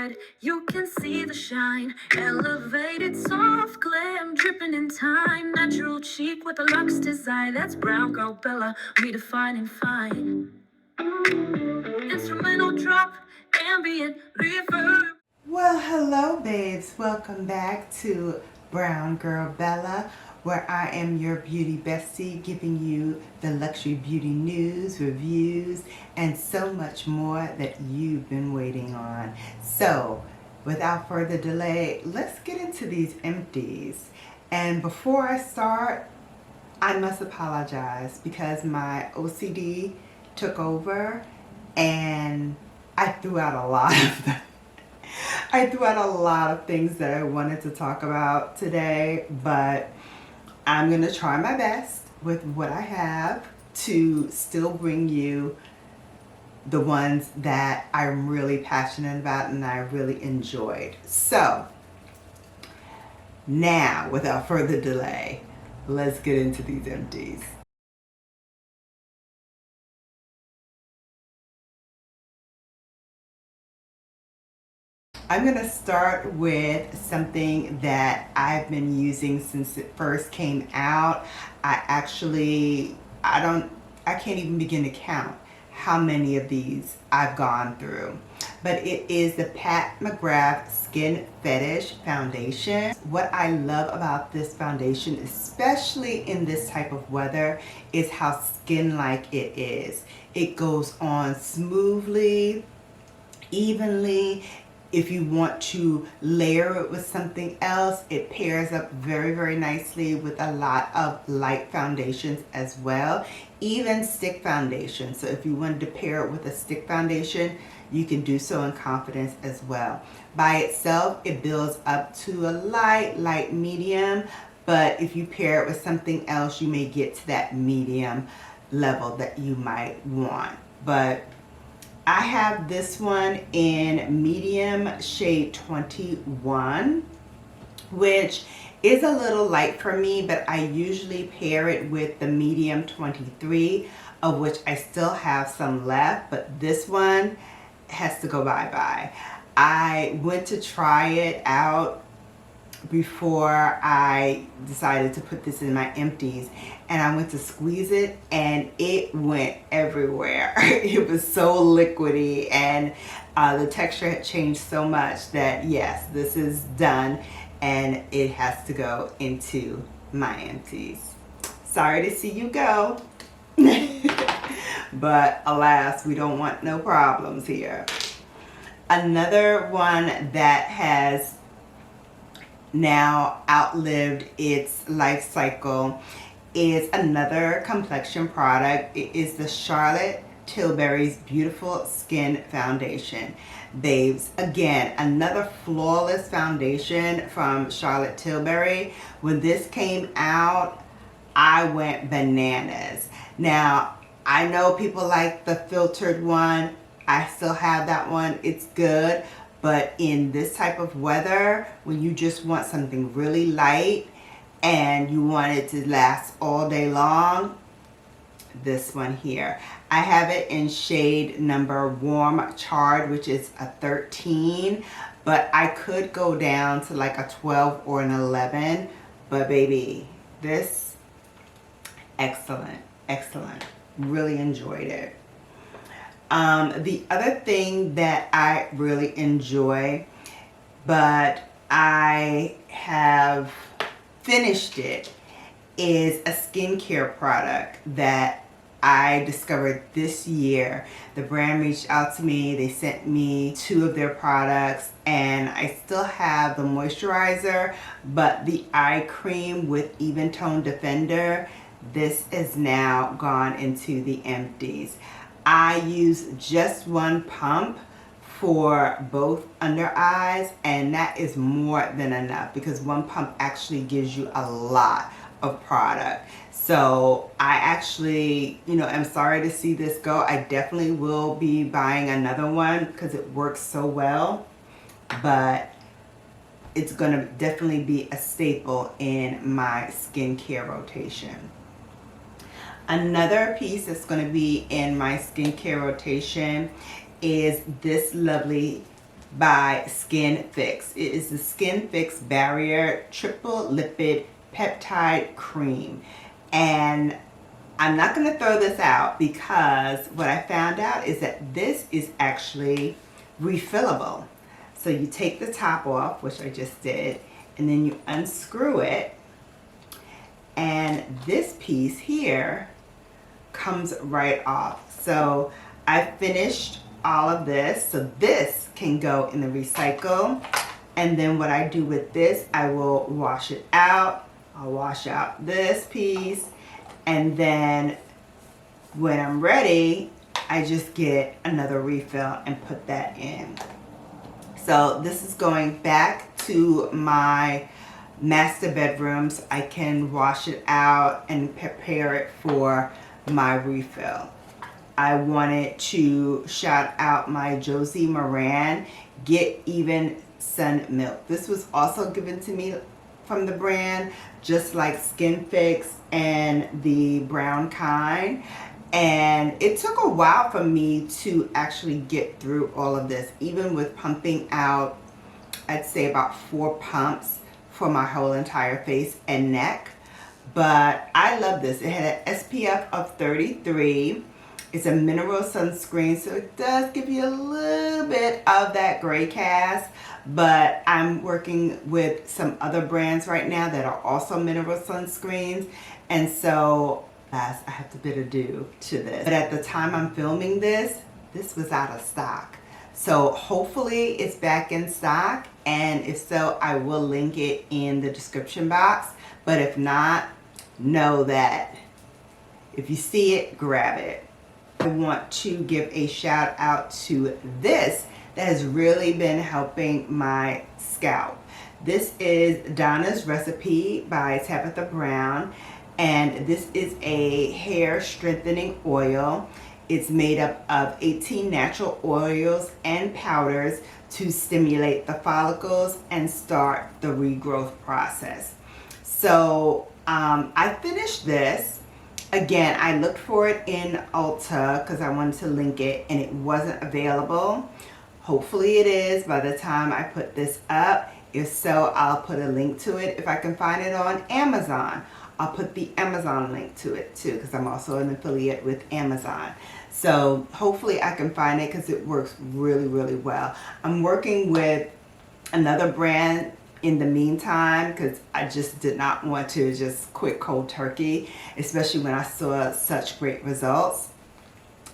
BELLAfied, you can see the shine. Elevated, soft glam, dripping in time. Natural cheek with a luxe design. That's brown girl Bella, redefining fine. Instrumental drop, ambient reverb. Well, hello babes. Welcome back to Brown Girl Bella, where I am your beauty bestie, giving you the luxury beauty news, reviews, and so much more that you've been waiting on. So, without further delay, let's get into these empties. And before I start, I must apologize because my OCD took over and I threw out a lot of them. I threw out a lot of things that I wanted to talk about today, but I'm going to try my best with what I have to still bring you the ones that I'm really passionate about and I really enjoyed. So, now, without further delay, let's get into these empties. I'm going to start with something that I've been using since it first came out. I can't even begin to count how many of these I've gone through. But it is the McGrath Skin Fetish Foundation. What I love about this foundation, especially in this type of weather, is how skin-like it is. It goes on smoothly, evenly. If you want to layer it with something else, it pairs up very, very nicely with a lot of light foundations as well, even stick foundation. So if you wanted to pair it with a stick foundation, you can do so in confidence as well. By itself, it builds up to a light medium, but if you pair it with something else, you may get to that medium level that you might want. But I have this one in medium shade 21, which is a little light for me, but I usually pair it with the medium 23, of which I still have some left, but this one has to go bye-bye. I went to try it out before I decided to put this in my empties, and I went to squeeze it and it went everywhere. It was so liquidy, and the texture had changed so much that yes, this is done and it has to go into my empties. Sorry to see you go. But alas, we don't want no problems here. Another one that has now outlived its life cycle is another complexion product. It is the Charlotte Tilbury's Beautiful Skin Foundation. Babes, again, another flawless foundation from Charlotte Tilbury. When this came out, I went bananas. Now, I know people like the filtered one. I still have that one. It's good. But in this type of weather, when you just want something really light and you want it to last all day long, this one here. I have it in shade number Warm Charred, which is a 13, but I could go down to like a 12 or an 11, but baby, this, excellent, excellent. Really enjoyed it. The other thing that I really enjoy, but I have finished it, is a skincare product that I discovered this year. The brand reached out to me. They sent me 2 of their products, and I still have the moisturizer, but the eye cream with Even Tone Defender, this is now gone into the empties. I use just one pump for both under eyes, and that is more than enough because one pump actually gives you a lot of product. So I actually, am sorry to see this go. I definitely will be buying another one because it works so well, but it's gonna definitely be a staple in my skincare rotation. Another piece that's going to be in my skincare rotation is this lovely by SkinFix. It is the SkinFix Barrier Triple Lipid-peptide Cream. And I'm not going to throw this out because what I found out is that this is actually refillable. So you take the top off, which I just did, and then you unscrew it. And this piece here comes right off. So I finished all of this. So this can go in the recycle. And then what I do with this, I will wash it out. I'll wash out this piece. And then when I'm ready, I just get another refill and put that in. So this is going back to my master bedrooms. I can wash it out and prepare it for my refill. I wanted to shout out my Josie Moran Get Even Sun Milk. This was also given to me from the brand, just like SkinFix and the brown kind. And it took a while for me to actually get through all of this, even with pumping out, I'd say about 4 pumps for my whole entire face and neck. But I love this. It had an SPF of 33. It's a mineral sunscreen, so it does give you a little bit of that gray cast. But I'm working with some other brands right now that are also mineral sunscreens. And so I have to bid adieu to this. But at the time I'm filming this, this was out of stock. So hopefully it's back in stock. And if so, I will link it in the description box. But if not, know that if you see it, grab it. I want to give a shout out to this that has really been helping my scalp. This is Donna's Recipe by Tabitha Brown, and this is a hair strengthening oil. It's made up of 18 natural oils and powders to stimulate the follicles and start the regrowth process. So I finished this. Again, I looked for it in Ulta because I wanted to link it and it wasn't available. Hopefully it is by the time I put this up. If so, I'll put a link to it. If I can find it on Amazon, I'll put the Amazon link to it too, because I'm also an affiliate with Amazon. So hopefully I can find it because it works really, really well. I'm working with another brand in the meantime because I just did not want to just quit cold turkey, especially when I saw such great results.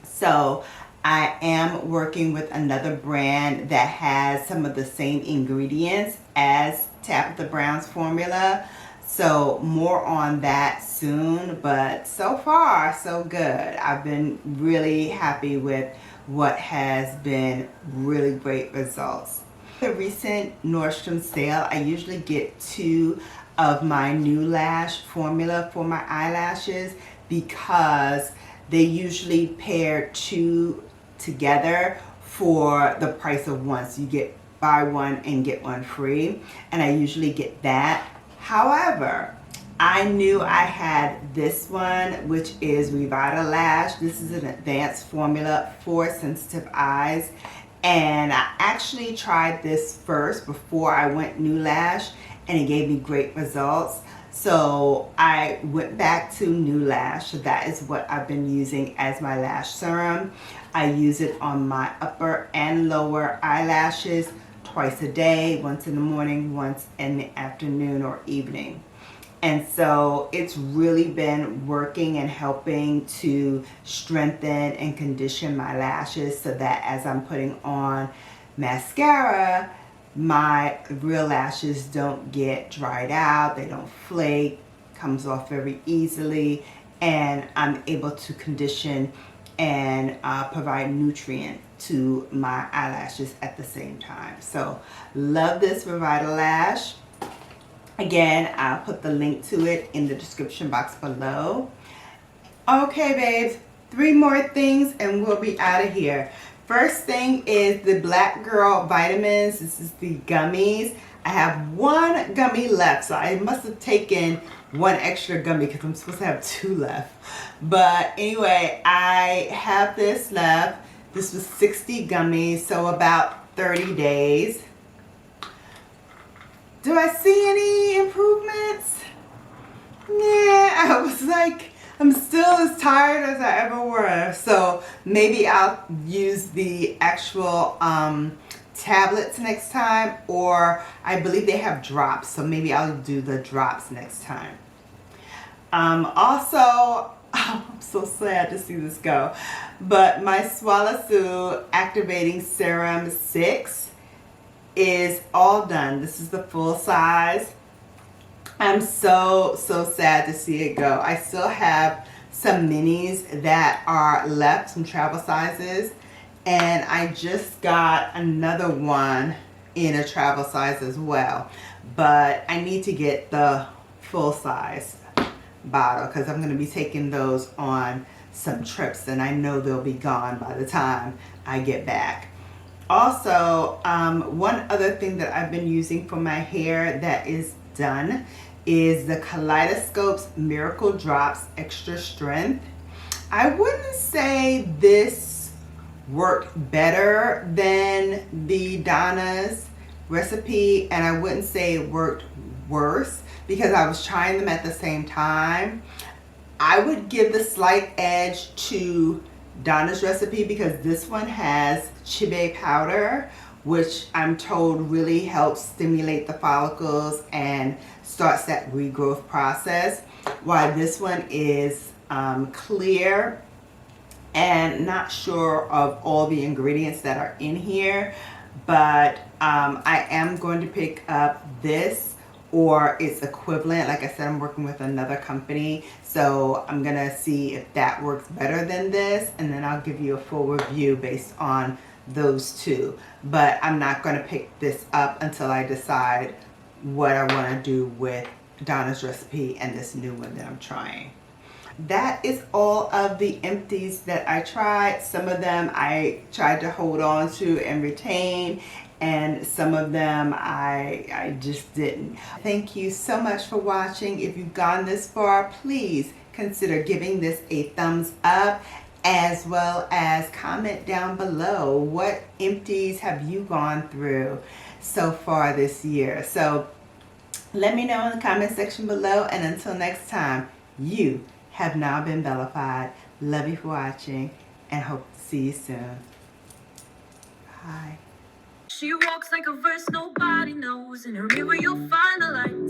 So I am working with another brand that has some of the same ingredients as Tabitha Brown's formula. So more on that soon, but so far so good. I've been really happy with what has been really great results. The recent Nordstrom sale, I usually get 2 of my new lash formula for my eyelashes because they usually pair 2 together for the price of 1. So you get buy 1 and get 1 free, and I usually get that. However, I knew I had this one, which is Revitalash. This is an advanced formula for sensitive eyes. And I actually tried this first before I went new lash, and it gave me great results. So I went back to new lash. So that is what I've been using as my lash serum. I use it on my upper and lower eyelashes twice a day, once in the morning, once in the afternoon or evening. And so it's really been working and helping to strengthen and condition my lashes so that as I'm putting on mascara, my real lashes don't get dried out, they don't flake, comes off very easily, and I'm able to condition and provide nutrient to my eyelashes at the same time. So love this Revitalash. Again, I'll put the link to it in the description box below. Okay, babes, 3 more things and we'll be out of here. First thing is the Black Girl vitamins. This is the gummies. I have 1 gummy left, so I must have taken 1 extra gummy because I'm supposed to have 2 left. But anyway, I have this left. This was 60 gummies, so about 30 days. Do I see any improvements? Yeah, I was like, I'm still as tired as I ever were. So maybe I'll use the actual tablets next time, or I believe they have drops. So maybe I'll do the drops next time. Also, I'm so sad to see this go, but my Sulwhasoo Activating Serum 6 is all done. This is the full size. I'm so sad to see it go. I still have some minis that are left, some travel sizes, and I just got another one in a travel size as well. But I need to get the full size bottle because I'm going to be taking those on some trips, and I know they'll be gone by the time I get back. Also, one other thing that I've been using for my hair that is done is the Kaleidoscope Miracle Drops Extra Strength. I wouldn't say this worked better than the Donna's recipe, and I wouldn't say it worked worse because I was trying them at the same time. I would give the slight edge to Donna's recipe because this one has chibe powder, which I'm told really helps stimulate the follicles and starts that regrowth process, while this one is clear, and not sure of all the ingredients that are in here, but I am going to pick up this or its equivalent. Like I said, I'm working with another company, so I'm gonna see if that works better than this, and then I'll give you a full review based on those two. But I'm not going to pick this up until I decide what I want to do with Donna's recipe and this new one that I'm trying. That is all of the empties that I tried. Some of them I tried to hold on to and retain, and some of them I just didn't. Thank you so much for watching. If you've gone this far, please consider giving this a thumbs up, as well as comment down below what empties have you gone through so far this year. So let me know in the comment section below, and until next time, you have now been BELLAfied. Love you for watching and hope to see you soon. Bye. She walks like a verse nobody knows. In her mirror you'll find the light.